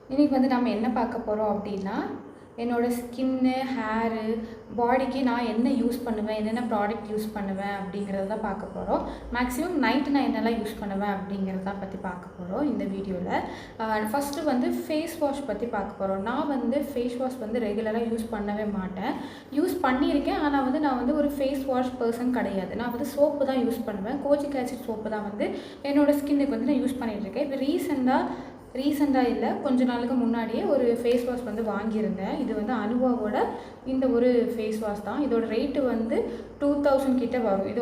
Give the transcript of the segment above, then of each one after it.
இன்றைக்கி வந்து நம்ம என்ன பார்க்க போகிறோம் அப்படின்னா, என்னோடய ஸ்கின்னு, ஹேரு, பாடிக்கு நான் என்ன யூஸ் பண்ணுவேன், என்னென்ன ப்ராடக்ட் யூஸ் பண்ணுவேன் அப்படிங்கிறத தான் பார்க்க போகிறோம். மேக்ஸிமம் நைட்டு நான் என்னெல்லாம் யூஸ் பண்ணுவேன் அப்படிங்கிறத பற்றி பார்க்க போகிறோம் இந்த வீடியோவில். ஃபஸ்ட்டு வந்து ஃபேஸ் வாஷ் பற்றி பார்க்க போகிறோம். நான் வந்து ஃபேஸ் வாஷ் வந்து ரெகுலராக யூஸ் பண்ணவே மாட்டேன். யூஸ் பண்ணியிருக்கேன், ஆனால் வந்து நான் வந்து ஒரு ஃபேஸ் வாஷ் பர்சன் கிடையாது. நான் வந்து சோப்பு தான் யூஸ் பண்ணுவேன். கோஜிக் ஆசிட் சோப்பு தான் வந்து என்னோடய ஸ்கின்னுக்கு வந்து நான் யூஸ் பண்ணிகிட்ருக்கேன். இப்போ ரீசெண்டாக இல்லை, கொஞ்ச நாளுக்கு முன்னாடியே ஒரு ஃபேஸ் வாஷ் வந்து வாங்கியிருந்தேன். இது வந்து அனுவாவோட இந்த ஒரு ஃபேஸ் வாஷ் தான். இதோட ரேட்டு வந்து 2000 கிட்ட வரும். இது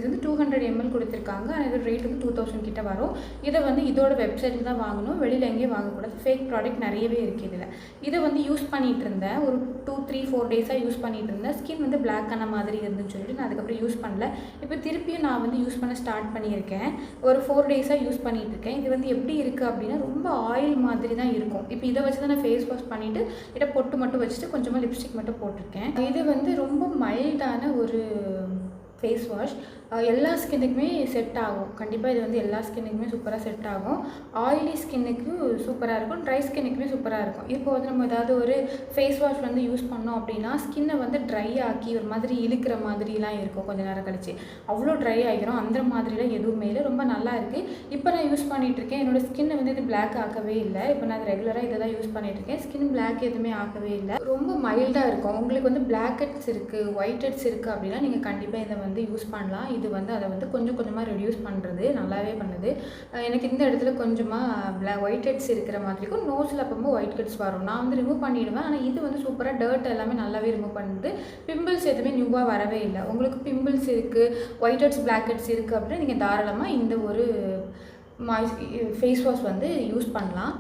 வந்து 200 ml கொடுத்துருக்காங்க. ஆனால் இதோட ரேட் வந்து 2000 கிட்ட வரும். இதை வந்து இதோட வெப்சைட்டில் தான் வாங்கணும், வெளியில் எங்கேயும் வாங்கக்கூடாது. ஃபேக் ப்ராடக்ட் நிறையவே இருக்குது இதில். இதை வந்து யூஸ் பண்ணிகிட்டு இருந்தேன், ஒரு 2-3-4 டேஸாக யூஸ் பண்ணிகிட்டு இருந்தேன். ஸ்கின் வந்து பிளாக் ஆன மாதிரி இருந்துன்னு சொல்லிட்டு நான் அதுக்கப்புறம் யூஸ் பண்ணல. இப்போ திருப்பியும் நான் வந்து யூஸ் பண்ண ஸ்டார்ட் பண்ணியிருக்கேன். ஒரு 4 டேஸாக யூஸ் பண்ணிகிட்டு இருக்கேன். இது வந்து எப்படி இருக்குது அப்படின்னா, ரொம்ப ஆயில் மாதிரி தான் இருக்கும். இப்போ இதை வச்சு தான் நான் ஃபேஸ் வாஷ் பண்ணிவிட்டு இதை பொட்டு மட்டும் வச்சுட்டு கொஞ்சமாக லிப்ஸ்டிக் மட்டும் போட்டிருக்கேன். இது வந்து ரொம்ப மைல்டான ஒரு ஃபேஸ் வாஷ். எல்லா ஸ்கின்னுக்குமே செட் ஆகும். கண்டிப்பாக இது வந்து எல்லா ஸ்கின்னுக்குமே சூப்பராக செட் ஆகும். ஆயிலி ஸ்கின்னுக்கு சூப்பராக இருக்கும், ட்ரை ஸ்கின்னுக்குமே சூப்பராக இருக்கும். இப்போ வந்து நம்ம ஏதாவது ஒரு ஃபேஸ் வாஷ் வந்து யூஸ் பண்ணோம் அப்படின்னா ஸ்கின்னை வந்து ட்ரை ஆக்கி ஒரு மாதிரி இழுக்கிற மாதிரிலாம் இருக்கும். கொஞ்சம் நேரம் கழிச்சு அவ்வளோ ட்ரை ஆகிரும். அந்த மாதிரிலாம் எதுவுமே இல்லை, ரொம்ப நல்லா இருக்குது. இப்போ நான் யூஸ் பண்ணிகிட்ருக்கேன். என்னோடய ஸ்கின்னை வந்து இது பிளாக் ஆக்கவே இல்லை. இப்போ நான் ரெகுலராக இதை தான் யூஸ் பண்ணிகிட்ருக்கேன். ஸ்கின் பிளாக் எதுவுமே ஆக்கவே இல்லை, ரொம்ப மைல்டாக இருக்கும். உங்களுக்கு வந்து பிளாக் ஹெட்ஸ் இருக்குது, ஒயிட் ஹெட்ஸ் இருக்குது அப்படின்னா நீங்கள் கண்டிப்பாக இதை வந்து யூஸ் பண்ணலாம். இது வந்து அதை வந்து கொஞ்சம் கொஞ்சமாக ரெடியூஸ் பண்ணுறது நல்லாவே பண்ணுது. எனக்கு இந்த இடத்துல கொஞ்சமாக ஒயிட் ஹெட்ஸ் இருக்கிற மாதிரி இருக்கும். நோஸில் அப்போ ஒயிட் ஹெட்ஸ் வரும், நான் வந்து ரிமூவ் பண்ணிவிடுவேன். ஆனால் இது வந்து சூப்பராக டர்ட் எல்லாமே நல்லாவே ரிமூவ் பண்ணுது. பிம்பிள்ஸ் எதுவுமே நியூவாக வரவே இல்லை. உங்களுக்கு பிம்பிள்ஸ் இருக்குது, ஒயிட் ஹெட்ஸ், பிளாக் ஹெட்ஸ் இருக்குது அப்படின்னா நீங்கள் தாராளமாக இந்த ஒரு ஃபேஸ் வாஷ் வந்து யூஸ் பண்ணலாம்.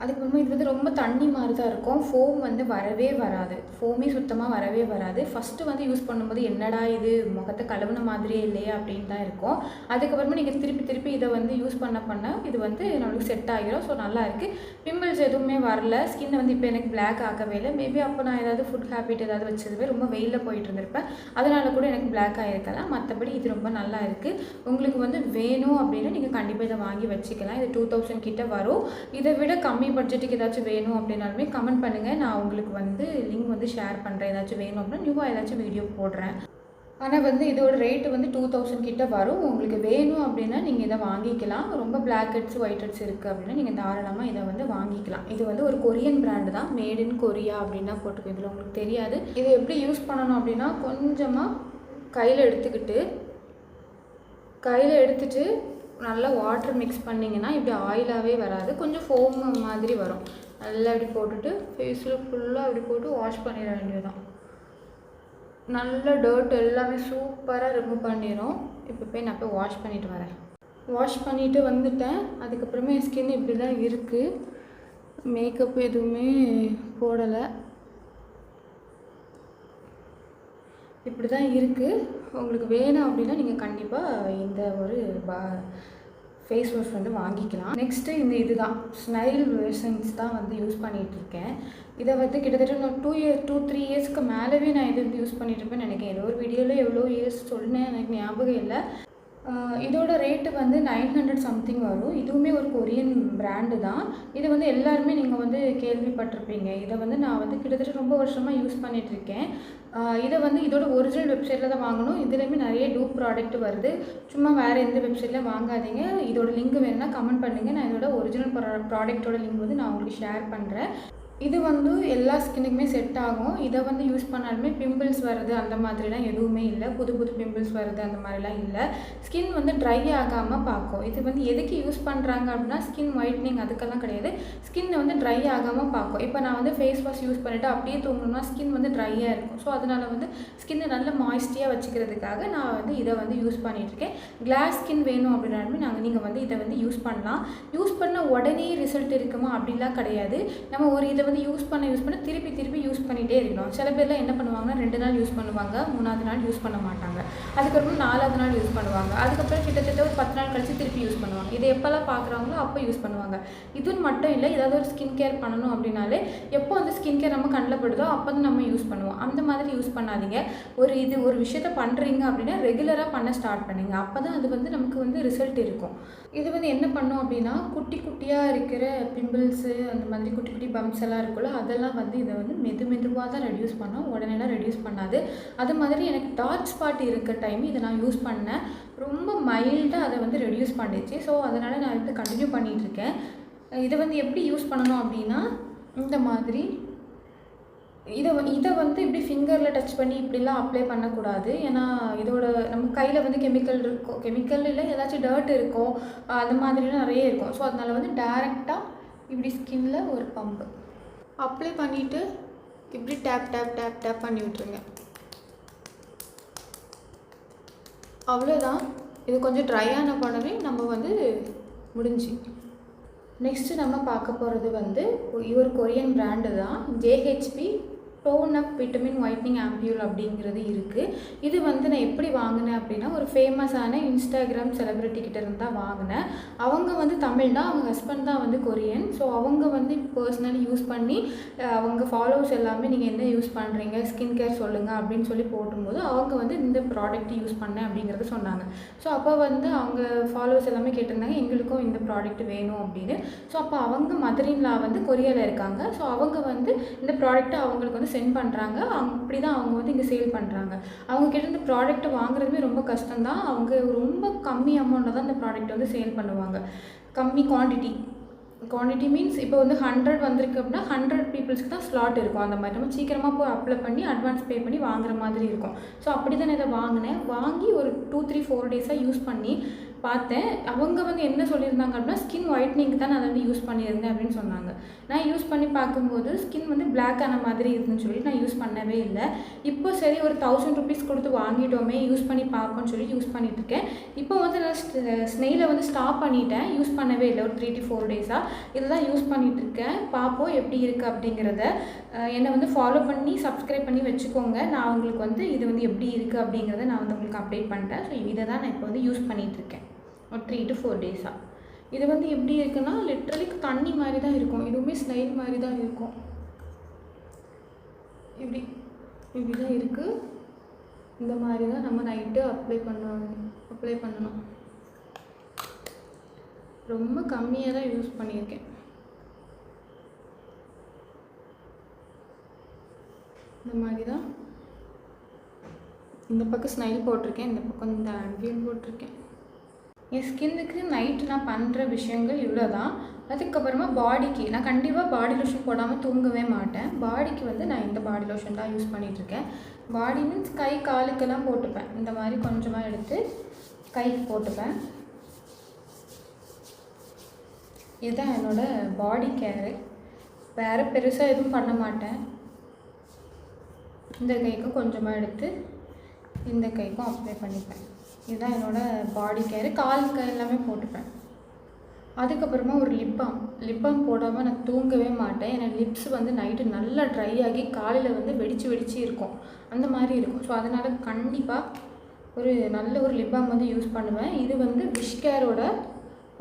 அதுக்கப்புறமா இது வந்து ரொம்ப தண்ணி மாதிரி தான் இருக்கும். ஃபோம் வந்து வரவே வராது, ஃபோமே சுத்தமாக வரவே வராது. ஃபஸ்ட்டு வந்து யூஸ் பண்ணும்போது என்னடா இது முகத்தை கழுவுன மாதிரியே இல்லையா அப்படின்னு தான் இருக்கும். அதுக்கப்புறமா நீங்கள் திருப்பி இதை வந்து யூஸ் பண்ண இது வந்து நம்மளுக்கு செட் ஆகிரும். ஸோ நல்லா இருக்குது. பிம்பிள்ஸ் எதுவுமே வரல. ஸ்கின்னை வந்து இப்போ எனக்கு பிளாக் ஆகவே இல்லை. மேபி அப்போ நான் ஏதாவது ஃபுட் ஹேபிட் ஏதாவது வச்சதுவே ரொம்ப வெயிலில் போயிட்டு இருந்திருப்பேன், அதனால கூட எனக்கு பிளாக் ஆகிருக்கலாம். மற்றபடி இது ரொம்ப நல்லா இருக்குது. உங்களுக்கு வந்து வேணும் அப்படின்னா நீங்கள் கண்டிப்பாக இதை வாங்கி வச்சுக்கலாம். இது 2000 கிட்ட வரும். இதை விட கம்மி பட்ஜெட்டுக்கு ஏதாச்சும் வேணும் அப்படின்னாலுமே கமெண்ட் பண்ணுங்கள், நான் உங்களுக்கு வந்து லிங்க் வந்து ஷேர் பண்ணுறேன். ஏதாச்சும் வேணும் அப்படின்னா நியூவாக ஏதாச்சும் வீடியோ போடுறேன். ஆனால் வந்து இதோட ரேட்டு வந்து 2000 கிட்ட வரும். உங்களுக்கு வேணும் அப்படின்னா நீங்கள் இதை வாங்கிக்கலாம். ரொம்ப பிளாக் ஹெட்ஸ், ஒயிட் ஹெட்ஸ் இருக்குது அப்படின்னா நீங்கள் தாராளமாக இதை வந்து வாங்கிக்கலாம். இது வந்து ஒரு கொரியன் பிராண்டு தான், மேட் இன் கொரியா அப்படின்னா போட்டுக்கோ. இதில் உங்களுக்கு தெரியாது. இதை எப்படி யூஸ் பண்ணணும் அப்படின்னா, கொஞ்சமாக கையில் எடுத்துட்டு நல்லா வாட்டர் மிக்ஸ் பண்ணிங்கன்னா இப்படி ஆயிலாகவே வராது, கொஞ்சம் ஃபோம் மாதிரி வரும். நல்லா இப்படி போட்டுட்டு ஃபேஸில் ஃபுல்லாக இப்படி போட்டு வாஷ் பண்ணிட வேண்டியதுதான். நல்ல டர்ட் எல்லாமே சூப்பராக ரிமூவ் பண்ணிடும். இப்போ போய் நான் போய் வாஷ் பண்ணிவிட்டு வரேன். வாஷ் பண்ணிவிட்டு வந்துட்டேன். அதுக்கப்புறமே என் ஸ்கின் இப்படி தான் இருக்குது. மேக்கப் எதுவுமே போடலை, இப்படி தான் இருக்குது. உங்களுக்கு வேணும் அப்படின்னா நீங்கள் கண்டிப்பாக இந்த ஒரு ஃபேஸ் வாஷ் வந்து வாங்கிக்கலாம். நெக்ஸ்ட்டு இதுதான் ஸ்னைல் வெர்ஷன்ஸ் தான் வந்து யூஸ் பண்ணிகிட்ருக்கேன். இதை வந்து கிட்டத்தட்ட நான் 2-3 இயர்ஸ்க்கு மேலவே நான் இது வந்து யூஸ் பண்ணிகிட்ருப்பேன்னு நினைக்கிறேன். ஏதோ ஒரு வீடியோவில் எவ்வளோ இயர்ஸ் சொன்னேன், எனக்கு ஞாபகம் இல்லை. இதோட ரேட்டு வந்து 900 சம்திங் வரும். இதுவுமே ஒரு கொரியன் பிராண்டு தான். இது வந்து எல்லாருமே நீங்கள் வந்து கேள்விப்பட்டிருப்பீங்க. இதை வந்து நான் வந்து கிட்டத்தட்ட ரொம்ப வருஷமாக யூஸ் பண்ணிகிட்ருக்கேன். இதை வந்து இதோட ஒரிஜினல் வெப்சைட்டில் தான் வாங்கணும். இதுலேயுமே நிறைய டூப் ப்ராடக்ட் வருது. சும்மா வேறு எந்த வெப்சைட்டில் வாங்காதீங்க. இதோட லிங்க் வேணுன்னா கமெண்ட் பண்ணுங்கள், நான் இதோட ஒரிஜினல் ப்ராடக்ட்டோட லிங்க் வந்து நான் உங்களுக்கு ஷேர் பண்ணுறேன். இது வந்து எல்லா ஸ்கின்னுக்குமே செட் ஆகும். இதை வந்து யூஸ் பண்ணாலுமே பிம்பிள்ஸ் வருது அந்த மாதிரிலாம் எதுவுமே இல்லை. புது பிம்பிள்ஸ் வருது அந்த மாதிரிலாம் இல்லை. ஸ்கின் வந்து ட்ரை ஆகாமல் பார்க்கும். இது வந்து எதுக்கு யூஸ் பண்ணுறாங்க அப்படின்னா, ஸ்கின் ஒயிட்னிங் அதுக்கெல்லாம் கிடையாது. ஸ்கின்னை வந்து ட்ரை ஆகாமல் பார்க்கும். இப்போ நான் வந்து ஃபேஸ் வாஷ் யூஸ் பண்ணிவிட்டு அப்படியே தூங்கணும்னா ஸ்கின் வந்து ட்ரையாக இருக்கும். ஸோ அதனால் வந்து ஸ்கின்னை நல்ல மாய்ஸ்டியாக வச்சுக்கிறதுக்காக நான் வந்து இதை வந்து யூஸ் பண்ணிகிட்ருக்கேன். கிளாஸ் ஸ்கின் வேணும் அப்படின்னாலுமே நீங்கள் வந்து இதை வந்து யூஸ் பண்ணலாம். யூஸ் பண்ண உடனே ரிசல்ட் இருக்குமா அப்படிலாம் கிடையாது. நம்ம ஒரு இதை வந்து யூஸ் பண்ண திருப்பி யூஸ் பண்ணிகிட்டே இருக்கணும். சில பேர்லாம் என்ன பண்ணுவாங்கன்னா 2 நாள் யூஸ் பண்ணுவாங்க, 3வது நாள் யூஸ் பண்ண மாட்டாங்க. அதுக்கப்புறம் 4வது நாள் யூஸ் பண்ணுவாங்க. அதுக்கப்புறம் கிட்டத்தட்ட ஒரு 10 நாள் கழிச்சு திருப்பி யூஸ் பண்ணுவாங்க. இதை எப்போல்லாம் பார்க்குறாங்களோ அப்போ யூஸ் பண்ணுவாங்க. இதுன்னு மட்டும் இல்லை, ஏதாவது ஒரு ஸ்கின் கேர் பண்ணணும் அப்படின்னாலே எப்போ அந்த ஸ்கின் கேர் நம்ம கண்ணில் படுதோ அப்போ தான் நம்ம யூஸ் பண்ணுவோம். அந்த மாதிரி யூஸ் பண்ணாதீங்க. ஒரு விஷயத்த பண்ணுறீங்க அப்படின்னா ரெகுலராக பண்ண ஸ்டார்ட் பண்ணுங்க. அப்போ தான் அது வந்து நமக்கு வந்து ரிசல்ட் இருக்கும். இது வந்து என்ன பண்ணும் அப்படின்னா குட்டி குட்டியாக இருக்கிற பிம்பிள்ஸு அந்த மாதிரி குட்டி குட்டி பம்ப்ஸ் எல்லாம் இருக்குல்ல, அதெல்லாம் வந்து இதை வந்து மெதுவாக தான் ரெடியூஸ் பண்ணோம், உடனேலாம் ரெடியூஸ் பண்ணாது. அது மாதிரி எனக்கு டார்க் ஸ்பாட் இருக்க டைம் இதை நான் யூஸ் பண்ணேன். ரொம்ப மைல்டாக அதை வந்து ரெடியூஸ் பண்ணிடுச்சு. ஸோ அதனால் நான் வந்து கண்டினியூ பண்ணிகிட்ருக்கேன். இதை வந்து எப்படி யூஸ் பண்ணணும் அப்படின்னா இந்த மாதிரி இதை வந்து இப்படி ஃபிங்கரில் டச் பண்ணி இப்படிலாம் அப்ளை பண்ணக்கூடாது. ஏன்னா இதோட நம்ம கையில் வந்து கெமிக்கல் இல்லை, ஏதாச்சும் டர்ட் இருக்கும், அந்த மாதிரிலாம் நிறைய இருக்கும். ஸோ அதனால் வந்து டேரெக்டாக இப்படி ஸ்கின்ல ஒரு பம்பு அப்ளை பண்ணிவிட்டு இப்படி டேப் பண்ணி விட்டுருங்க. அவ்வளோதான். இது கொஞ்சம் ட்ரை ஆன உடனே நம்ம வந்து முடிஞ்சு. நெக்ஸ்ட்டு நம்ம பார்க்க போகிறது வந்து ஒரு கொரியன் பிராண்டு தான், ஜேஹெச்பி டோன் அப் விட்டமின் ஒயிட்னிங் ஆம்பியூல் அப்படிங்கிறது இருக்குது. இது வந்து நான் எப்படி வாங்கினேன் அப்படின்னா ஒரு ஃபேமஸான இன்ஸ்டாகிராம் செலிப்ரிட்டி கிட்ட இருந்து தான் வாங்கினேன். அவங்க வந்து தமிழ் தான், அவங்க ஹஸ்பண்ட் தான் வந்து கொரியன். ஸோ அவங்க வந்து பர்சனலி யூஸ் பண்ணி அவங்க ஃபாலோவர்ஸ் எல்லாமே நீங்கள் என்ன யூஸ் பண்ணுறீங்க, ஸ்கின் கேர் சொல்லுங்கள் அப்படின்னு சொல்லி போட்டும்போது அவங்க வந்து இந்த ப்ராடக்ட் யூஸ் பண்ணேன் அப்படிங்கிறத சொன்னாங்க. ஸோ அப்போ வந்து அவங்க ஃபாலோவர்ஸ் எல்லாமே கேட்டிருந்தாங்க எங்களுக்கும் இந்த ப்ராடக்ட் வேணும் அப்படின்னு. ஸோ அப்போ அவங்க மதர்-இன்-லா வந்து கொரியாவில் இருக்காங்க. ஸோ அவங்க வந்து இந்த ப்ராடக்ட்டை அவங்களுக்கு வந்து சென்ட் பண்ணுறாங்க. அப்படி தான் அவங்க வந்து இங்கே சேல் பண்ணுறாங்க. அவங்கக்கிட்ட இந்த ப்ராடக்ட்டை வாங்குறதுமே ரொம்ப கஷ்டம்தான். அவங்க ரொம்ப கம்மி அமௌண்ட்டில் தான் இந்த ப்ராடக்ட் வந்து சேல் பண்ணுவாங்க. கம்மி குவான்டிட்டி மீன்ஸ் இப்போ வந்து 100 வந்திருக்கு அப்படின்னா 100 பீப்புள்ஸ்க்கு தான் ஸ்லாட் இருக்கும். அந்த மாதிரி நம்ம சீக்கிரமாக போய் அப்ளை பண்ணி அட்வான்ஸ் பே பண்ணி வாங்குற மாதிரி இருக்கும். ஸோ அப்படி தான் இதை வாங்கினேன். வாங்கி ஒரு 2-3-4 டேஸாக யூஸ் பண்ணி பார்த்தேன். அவங்க வந்து என்ன சொல்லியிருந்தாங்க அப்படின்னா ஸ்கின் ஒயிட்னிங்க்கு தான் நான் அதை வந்து யூஸ் பண்ணியிருந்தேன் அப்படின்னு சொன்னாங்க. நான் யூஸ் பண்ணி பார்க்கும்போது ஸ்கின் வந்து பிளாக் ஆன மாதிரி இருக்குதுன்னு சொல்லி நான் யூஸ் பண்ணவே இல்லை. இப்போ சரி ஒரு 1000 rupees கொடுத்து வாங்கிட்டோமே, யூஸ் பண்ணி பார்ப்போம்னு சொல்லி யூஸ் பண்ணிகிட்ருக்கேன். இப்போ வந்து நான் ஸ்னெயிலை வந்து ஸ்டாப் பண்ணிட்டேன், யூஸ் பண்ணவே இல்லை. ஒரு 3-4 டேஸாக இதை தான் யூஸ் பண்ணிகிட்ருக்கேன். பார்ப்போம் எப்படி இருக்குது அப்படிங்கிறத. என்னை வந்து ஃபாலோ பண்ணி சப்ஸ்கிரைப் பண்ணி வச்சுக்கோங்க. நான் உங்களுக்கு வந்து இது வந்து எப்படி இருக்குது அப்படிங்கிறத நான் வந்து உங்களுக்கு அப்டேட் பண்ணிட்டேன். ஸோ இதை தான் நான் இப்போ வந்து யூஸ் பண்ணிகிட்ருக்கேன் ஒரு 3-4 டேஸாக. இது வந்து எப்படி இருக்குன்னா லிட்ரலி தண்ணி மாதிரி தான் இருக்கும். இதுவுமே ஸ்னைல் மாதிரி தான் இருக்கும். இப்படி தான் இருக்குது. இந்த மாதிரி தான் நம்ம நைட்டு அப்ளை பண்ணணும். ரொம்ப கம்மியாக தான் யூஸ் பண்ணியிருக்கேன். இந்த மாதிரி தான். இந்த பக்கம் ஸ்னைல் போட்டிருக்கேன், இந்த பக்கம் இந்த ஆம்பியூல் போட்டிருக்கேன். என் ஸ்கின்னுக்கு நைட்டு நான் பண்ணுற விஷயங்கள் இவ்வளோ தான். அதுக்கப்புறமா பாடிக்கு நான் கண்டிப்பாக பாடி லோஷன் போடாமல் தூங்கவே மாட்டேன். பாடிக்கு வந்து நான் இந்த பாடி லோஷன் தான் யூஸ் பண்ணிகிட்ருக்கேன். பாடி மீன்ஸ் கை காலுக்கெல்லாம் போட்டுப்பேன். இந்த மாதிரி கொஞ்சமாக எடுத்து கைக்கு போட்டுப்பேன். இதுதான் என்னோடய பாடி கேரு. வேறு பெருசாக எதுவும் பண்ண மாட்டேன். இந்த கைக்கும் கொஞ்சமாக எடுத்து இந்த கைக்கும் அப்ளை பண்ணிப்பேன். இதுதான் என்னோடய பாடி கேரு. காலுக்கு எல்லாமே போட்டுப்பேன். அதுக்கப்புறமா ஒரு லிப் பாம் போடாமல் நான் தூங்கவே மாட்டேன். ஏன்னா லிப்ஸ் வந்து நைட்டு நல்லா ட்ரை ஆகி காலையில் வந்து வெடிச்சு இருக்கும், அந்த மாதிரி இருக்கும். ஸோ அதனால் கண்டிப்பாக ஒரு நல்ல ஒரு லிப் பாம் வந்து யூஸ் பண்ணுவேன். இது வந்து விஷ்-கேரோட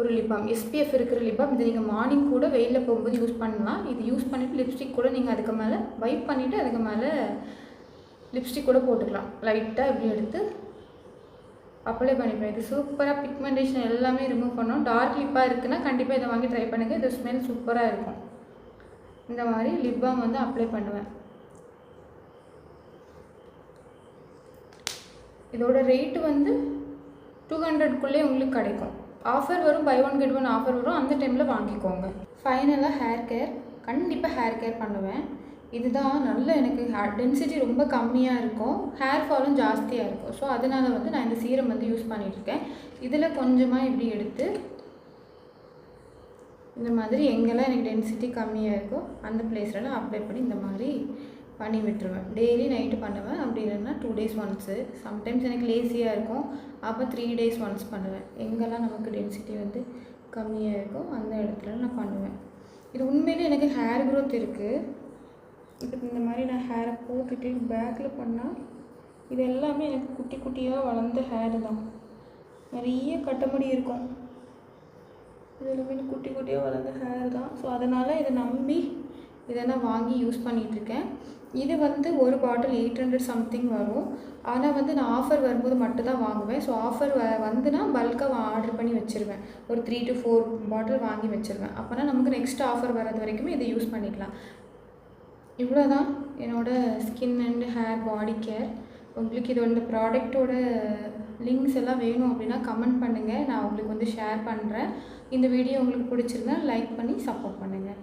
ஒரு லிப் பாம், SPF இருக்கிற லிப் பாம். இது நீங்கள் மார்னிங் கூட வெயிலில் போகும்போது யூஸ் பண்ணலாம். இது யூஸ் பண்ணிவிட்டு லிப்ஸ்டிக் கூட நீங்கள் அதுக்கு மேலே வைப் பண்ணிவிட்டு அதுக்கு மேலே லிப்ஸ்டிக் கூட போட்டுக்கலாம். லைட்டாக இப்படி எடுத்து அப்ளை பண்ணிப்பேன். இது சூப்பராக பிக்மெண்டேஷன் எல்லாமே ரிமூவ் பண்ணோம். டார்க் லிப்பாக இருக்குன்னா கண்டிப்பாக இதை வாங்கி ட்ரை பண்ணுங்கள். இது ஸ்மெல் சூப்பராக இருக்கும். இந்த மாதிரி லிப் பாம் வந்து அப்ளை பண்ணுவேன். இதோட ரேட்டு வந்து 200க்குள்ளே உங்களுக்கு கிடைக்கும். ஆஃபர் வரும், பை 1 get 1 ஆஃபர் வரும். அந்த டைமில் வாங்கிக்கோங்க. ஃபைனலாக ஹேர் கேர். கண்டிப்பாக ஹேர் கேர் பண்ணுவேன். இதுதான் நல்ல எனக்கு டென்சிட்டி ரொம்ப கம்மியாக இருக்கும், ஹேர் ஃபாலும் ஜாஸ்தியாக இருக்கும். ஸோ அதனால் வந்து நான் இந்த சீரம் வந்து யூஸ் பண்ணிகிட்ருக்கேன். இதில் கொஞ்சமாக இப்படி எடுத்து இந்த மாதிரி எங்கெல்லாம் எனக்கு டென்சிட்டி கம்மியாக இருக்கோ அந்த பிளேஸ்லாம் அப்ளை பண்ணி இந்த மாதிரி பண்ணி விட்டுருவேன். டெய்லி நைட்டு பண்ணுவேன். அப்படி இல்லைன்னா 2 days ஒன்ஸு. சம்டைம்ஸ் எனக்கு லேசியாக இருக்கும், அப்போ 3 days ஒன்ஸ் பண்ணுவேன். எங்கெல்லாம் நமக்கு டென்சிட்டி வந்து கம்மியாக இருக்கோ அந்த இடத்துல நான் பண்ணுவேன். இது உண்மையிலே எனக்கு ஹேர் க்ரோத் இருக்குது. இப்போ இந்த மாதிரி நான் ஹேரை போட்டுட்டு பேக்கில் பண்ணால் இது எல்லாமே எனக்கு குட்டி குட்டியாக வளர்ந்த ஹேர் தான். நிறைய கட்டமுடி இருக்கும். இது எல்லாமே குட்டி குட்டியாக வளர்ந்த ஹேர் தான். ஸோ அதனால் இதை நம்பி இதை நான் வாங்கி யூஸ் பண்ணிகிட்ருக்கேன். இது வந்து ஒரு பாட்டில் 800 சம்திங் வரும். ஆனால் வந்து நான் ஆஃபர் வரும்போது மட்டும்தான் வாங்குவேன். ஸோ ஆஃபர் வந்துன்னா பல்காக ஆர்டர் பண்ணி வச்சுருவேன். ஒரு 3 to 4 பாட்டில் வாங்கி வச்சுருவேன். அப்போனா நமக்கு நெக்ஸ்ட் ஆஃபர் வர்றது வரைக்குமே இதை யூஸ் பண்ணிக்கலாம். இவ்வளோ தான் என்னோடய skin and hair body care. உங்களுக்கு இது இந்த ப்ராடக்ட்டோட லிங்க்ஸ் எல்லாம் வேணும் அப்படின்னா கமெண்ட் பண்ணுங்கள். நான் உங்களுக்கு வந்து ஷேர் பண்ணுறேன். இந்த வீடியோ உங்களுக்கு பிடிச்சிருந்தா லைக் பண்ணி சப்போர்ட் பண்ணுங்கள்.